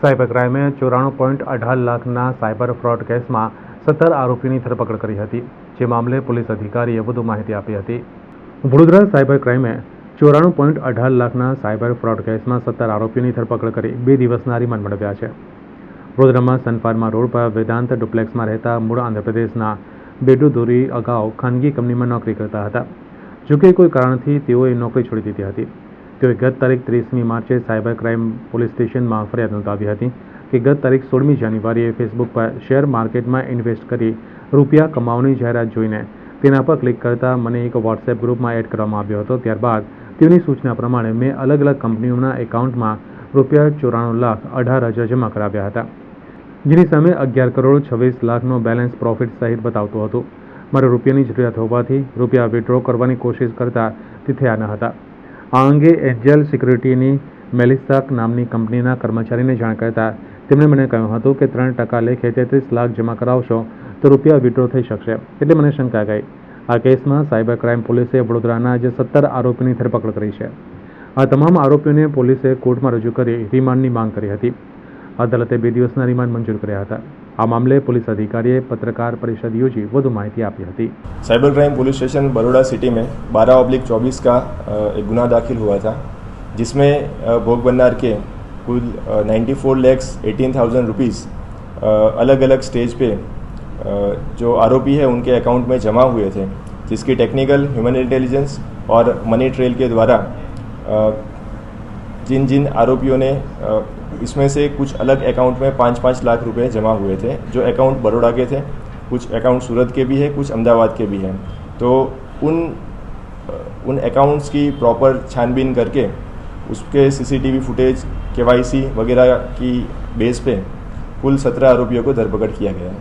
Cyber ક્રાઇમે 94.18 લાખના cyber fraud કેસમાં 17 આરોપીની ધરપકડ કરી હતી, જે મામલે પોલીસ અધિકારીએ વધુ માહિતી આપી હતી. વડોદરા સાયબર ક્રાઇમે 94.18 લાખના સાયબર ફ્રોડ કેસમાં 17 આરોપીની ધરપકડ કરી 2 દિવસના રિમાન્ડ મેળવ્યા છે. વડોદરામાં સનફાર્મા રોડ પર વેદાંત ડુપ્લેક્સમાં રહેતા મૂળ આંધ્રપ્રદેશના બેડુ દોરી અગાઉ ખાનગી કંપનીમાં નોકરી કરતા હતા. જોકે કોઈ કારણથી તેઓએ નોકરી છોડી દીધી હતી. તેઓએ ગત તારીખ 30મી માર્ચે સાયબર ક્રાઇમ પોલીસ સ્ટેશનમાં ફરિયાદ નોંધાવી હતી કે ગત તારીખ 16મી જાન્યુઆરીએ ફેસબુક પર શેર માર્કેટમાં ઇન્વેસ્ટ કરી રૂપિયા કમાવાની જાહેરાત જોઈને તેના પર ક્લિક કરતાં મને એક વોટ્સએપ ગ્રુપમાં એડ કરવામાં આવ્યો હતો. ત્યારબાદ તેઓની સૂચના પ્રમાણે મેં અલગ અલગ કંપનીઓના એકાઉન્ટમાં રૂપિયા 94,18,000 જમા કરાવ્યા હતા, જેની સામે 11 કરોડ 26 લાખનો બેલેન્સ પ્રોફિટ સહિત બતાવતું હતું. મારે રૂપિયાની જરૂરિયાત હોવાથી રૂપિયા વિડ્રો કરવાની કોશિશ કરતા તે થયા ન હતા. આ અંગે એન્જલ સિક્યુરિટીની મેલિસાક નામની કંપનીના કર્મચારીને જાણ કરતા તેમણે મને કહ્યું હતું કે 3% લેખે 33 લાખ જમા કરાવશો તો રૂપિયા વિડ્રો થઈ શકશે. એટલે મને શંકા ગઈ. આ કેસમાં સાયબર ક્રાઇમ પોલીસે વડોદરાના જે 17 આરોપીની ધરપકડ કરી છે. આ તમામ આરોપીઓને પોલીસે કોર્ટમાં રજૂ કરી રિમાન્ડની માંગ કરી હતી. અદાલતે 2 દિવસના રિમાન્ડ મંજૂર કર્યા હતા. આ મામલે पुलिस अधिकारी पत्रकार परिषद योजी વધુ માહિતી આપી હતી. Cyber crime police station Baroda city में 12/24 का एक गुनाह दाखिल हुआ था, जिसमें भोग बननार के कुल 94,18,000 रुपीज़ अलग अलग स्टेज पे जो आरोपी है उनके अकाउंट में जमा हुए थे, जिसकी टेक्निकल ह्यूमन इंटेलिजेंस और मनी ट्रेल के द्वारा जिन जिन आरोपियों ने इसमें से कुछ अलग अकाउंट में 5-5 लाख रुपए जमा हुए थे, जो अकाउंट बड़ौदा के थे, कुछ अकाउंट सूरत के भी है, कुछ अहमदाबाद के भी हैं. तो उन अकाउंट्स की प्रॉपर छानबीन करके उसके CCTV फुटेज, KYC वगैरह की बेस पे कुल 17 आरोपियों को धरपकड़ किया गया है.